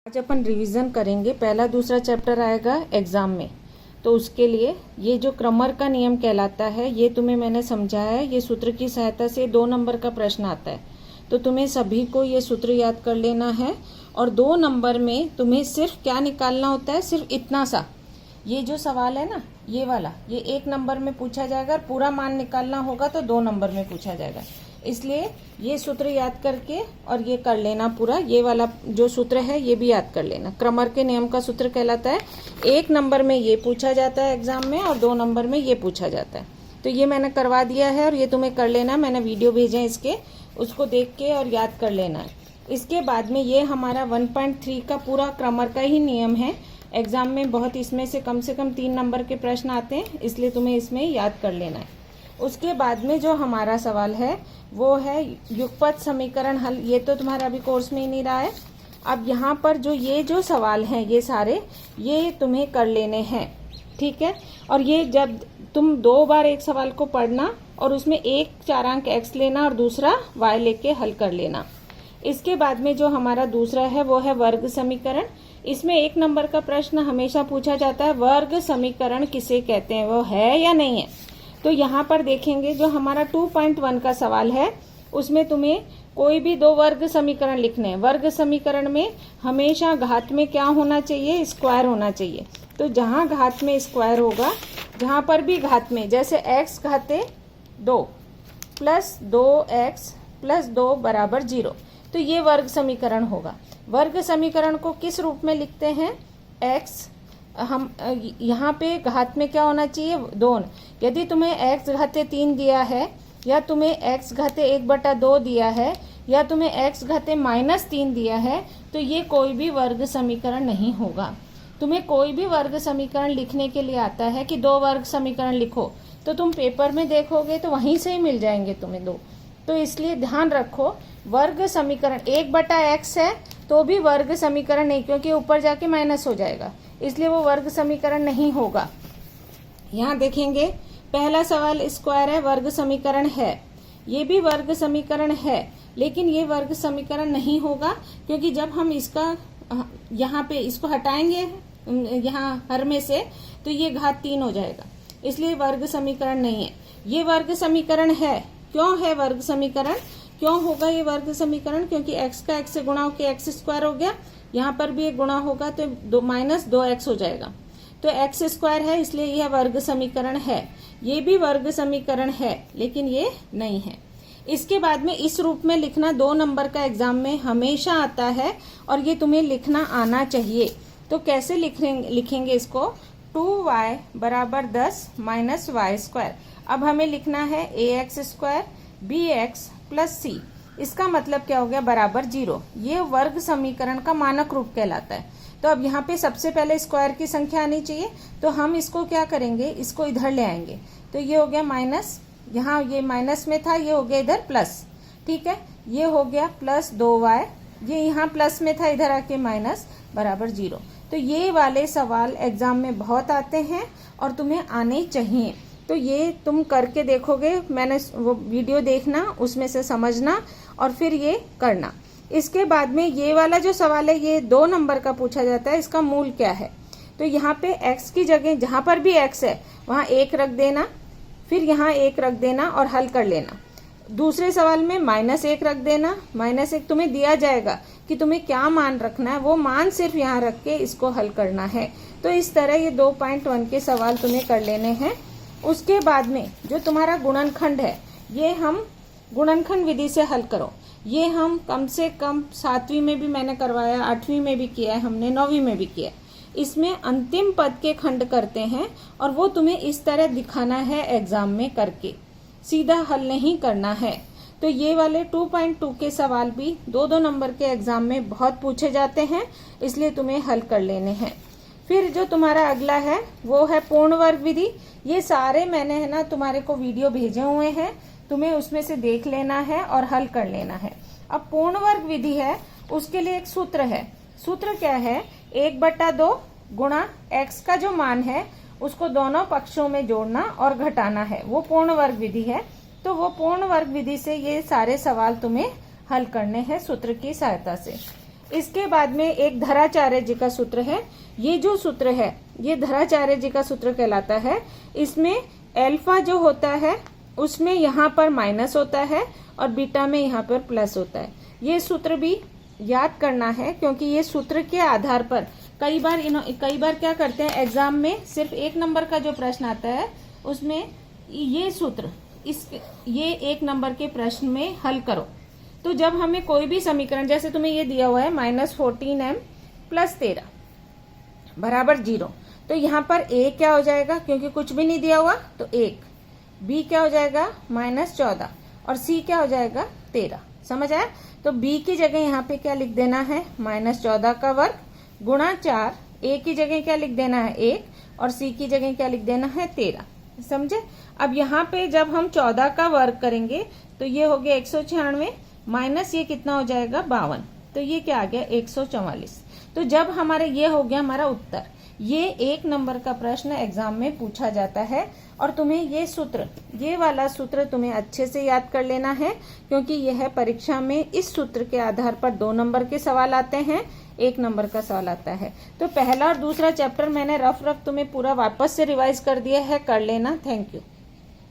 आज अपन रिवीजन करेंगे। पहला दूसरा चैप्टर आएगा एग्जाम में, तो उसके लिए ये जो क्रमर का नियम कहलाता है ये तुम्हें मैंने समझाया है। ये सूत्र की सहायता से 2 नंबर का प्रश्न आता है, तो तुम्हें सभी को ये सूत्र याद कर लेना है। और 2 नंबर में तुम्हें सिर्फ क्या निकालना होता है, सिर्फ इतना सा, ये जो सवाल है ना ये वाला, ये 1 नंबर में पूछा जाएगा। पूरा मान निकालना होगा तो 2 नंबर में पूछा जाएगा। इसलिए ये सूत्र याद करके और ये कर लेना पूरा। ये वाला जो सूत्र है ये भी याद कर लेना। क्रमर के नियम का सूत्र कहलाता है 1 नंबर में ये पूछा जाता है एग्जाम में और 2 नंबर में ये पूछा जाता है। तो ये मैंने करवा दिया है और ये तुम्हें कर लेना। मैंने वीडियो भेजे हैं इसके, उसको देख के और याद कर लेना है। इसके बाद में ये हमारा 1.3 का पूरा क्रमर का ही नियम है। एग्जाम में बहुत इसमें से कम 3 नंबर के प्रश्न आते हैं, इसलिए तुम्हें इसमें याद कर लेना है। उसके बाद में जो हमारा सवाल है वो है युगपत समीकरण हल। ये तो तुम्हारा अभी कोर्स में ही नहीं रहा है। अब यहाँ पर जो ये जो सवाल हैं ये सारे ये तुम्हें कर लेने हैं, ठीक है। और ये जब तुम 2 बार एक सवाल को पढ़ना और उसमें एक 4 अंक x लेना और दूसरा y लेके हल कर लेना। इसके बाद में जो हमारा दूसरा है वो है वर्ग समीकरण। इसमें 1 नंबर का प्रश्न हमेशा पूछा जाता है, वर्ग समीकरण किसे कहते हैं, वो है या नहीं है। तो यहाँ पर देखेंगे जो हमारा 2.1 का सवाल है उसमें तुम्हें कोई भी 2 वर्ग समीकरण लिखने हैं। वर्ग समीकरण में हमेशा घात में क्या होना चाहिए, स्क्वायर होना चाहिए। तो जहाँ घात में स्क्वायर होगा, जहाँ पर भी घात में, जैसे x घाते 2 प्लस 2x प्लस 2 बराबर 0, तो ये वर्ग समीकरण होगा। वर्ग समीकरण को किस रूप में लिखते हैं, x हम यहाँ पे घात में क्या होना चाहिए, 2। यदि तुम्हें x घाते 3 दिया है या तुम्हें x घाते 1/2 दिया है या तुम्हें x घाते -3 दिया है तो ये कोई भी वर्ग समीकरण नहीं होगा। तुम्हें कोई भी वर्ग समीकरण लिखने के लिए आता है कि 2 वर्ग समीकरण लिखो, तो तुम पेपर में देखोगे तो वहीं से ही मिल जाएंगे तुम्हें 2। तो इसलिए ध्यान रखो, वर्ग समीकरण 1/x है तो भी वर्ग समीकरण नहीं, क्योंकि ऊपर जाके माइनस हो जाएगा, इसलिए वो वर्ग समीकरण नहीं होगा। यहाँ देखेंगे पहला सवाल स्क्वायर है, वर्ग समीकरण है। ये भी वर्ग समीकरण है, लेकिन ये वर्ग समीकरण नहीं होगा, क्योंकि जब हम इसका यहाँ पे इसको हटाएंगे यहाँ हर में से, तो ये घात 3 हो जाएगा, इसलिए वर्ग समीकरण नहीं है। ये वर्ग समीकरण है। क्यों है वर्ग समीकरण, क्यों होगा ये वर्ग समीकरण, क्योंकि x का x से गुणा होकर x स्क्वायर हो गया, यहाँ पर भी एक गुणा होगा तो -2x हो जाएगा, तो x स्क्वायर है, इसलिए यह वर्ग समीकरण है। ये भी वर्ग समीकरण है, लेकिन ये नहीं है। इसके बाद में इस रूप में लिखना 2 नंबर का एग्जाम में हमेशा आता है और ये तुम्हें लिखना आना चाहिए। तो कैसे लिखेंगे इसको, 2y बराबर 10 माइनस y स्क्वायर। अब हमें लिखना है ax square bx plus c। इसका मतलब क्या हो गया, बराबर 0। ये वर्ग समीकरण का मानक रूप कहलाता है। तो अब यहाँ पे सबसे पहले स्क्वायर की संख्या आनी चाहिए, तो हम इसको क्या करेंगे, इसको इधर ले आएंगे। तो ये हो गया माइनस, यहाँ ये माइनस में था, ये हो गया इधर प्लस, ठीक है। ये हो गया प्लस 2y, ये यहाँ प्लस में था, इधर आके माइनस, बराबर 0। तो ये वाले सवाल एग्जाम में बहुत आते हैं और तुम्हें आने चाहिए। तो ये तुम करके देखोगे, मैंने वो वीडियो देखना, उसमें से समझना और फिर ये करना। इसके बाद में ये वाला जो सवाल है ये 2 नंबर का पूछा जाता है, इसका मूल क्या है। तो यहाँ पे x की जगह जहाँ पर भी x है वहाँ 1 रख देना, फिर यहाँ 1 रख देना और हल कर लेना। दूसरे सवाल में -1 रख देना। -1 तुम्हें दिया जाएगा कि तुम्हें क्या मान रखना है, वो मान सिर्फ यहाँ रख के इसको हल करना है। तो इस तरह ये 2.1 के सवाल तुम्हें कर लेने हैं। उसके बाद में जो तुम्हारा गुणनखंड है, ये हम गुणनखंड विधि से हल करो। ये हम कम से कम 7वीं में भी मैंने करवाया, 8वीं में भी किया है हमने, 9वीं में भी किया है। इसमें अंतिम पद के खंड करते हैं और वो तुम्हें इस तरह दिखाना है एग्जाम में करके, सीधा हल नहीं करना है। तो ये वाले 2.2 के सवाल भी 2-2 नंबर के एग्जाम में बहुत पूछे जाते हैं, इसलिए तुम्हें हल कर लेने हैं। फिर जो तुम्हारा अगला है वो है पूर्ण वर्ग विधि। ये सारे मैंने है ना तुम्हारे को वीडियो भेजे हुए हैं, तुम्हें उसमें से देख लेना है और हल कर लेना है। अब पूर्ण वर्ग विधि है, उसके लिए एक सूत्र है। सूत्र क्या है, 1/2 गुणा x का जो मान है उसको दोनों पक्षों में जोड़ना और घटाना है, वो पूर्ण वर्ग विधि है। तो वो पूर्ण वर्ग विधि से ये सारे सवाल तुम्हें हल करने हैं सूत्र की सहायता से। इसके बाद में एक धराचार्य जी का सूत्र है। ये जो सूत्र है ये धराचार्य जी का सूत्र कहलाता है। इसमें अल्फा जो होता है उसमें यहाँ पर माइनस होता है और बीटा में यहाँ पर प्लस होता है। ये सूत्र भी याद करना है क्योंकि ये सूत्र के आधार पर कई बार क्या करते हैं एग्जाम में, सिर्फ 1 नंबर का जो प्रश्न आता है उसमें ये सूत्र ये 1 नंबर के प्रश्न में हल करो। तो जब हमें कोई भी समीकरण, जैसे तुम्हें ये दिया हुआ है -14m + 13 बराबर 0, तो यहाँ पर a क्या हो जाएगा, क्योंकि कुछ भी नहीं दिया हुआ तो 1, b क्या हो जाएगा -14 और c क्या हो जाएगा 13। समझ आया? तो b की जगह यहाँ पे क्या लिख देना है -14 का वर्ग गुणा 4, a की जगह क्या लिख देना है 1 और c की जगह क्या लिख देना है 13। समझे? अब यहाँ पे जब हम 14 का वर्ग करेंगे तो ये हो गया 196 माइनस ये कितना हो जाएगा 52, तो ये क्या आ गया 144। तो जब हमारा ये हो गया हमारा उत्तर। ये 1 नंबर का प्रश्न एग्जाम में पूछा जाता है और तुम्हें ये वाला सूत्र तुम्हें अच्छे से याद कर लेना है क्योंकि यह परीक्षा में इस सूत्र के आधार पर 2 नंबर के सवाल आते हैं, 1 नंबर का सवाल आता है। तो पहला और दूसरा चैप्टर मैंने रफ तुम्हें पूरा वापस से रिवाइज कर दिया है, कर लेना। Thank you.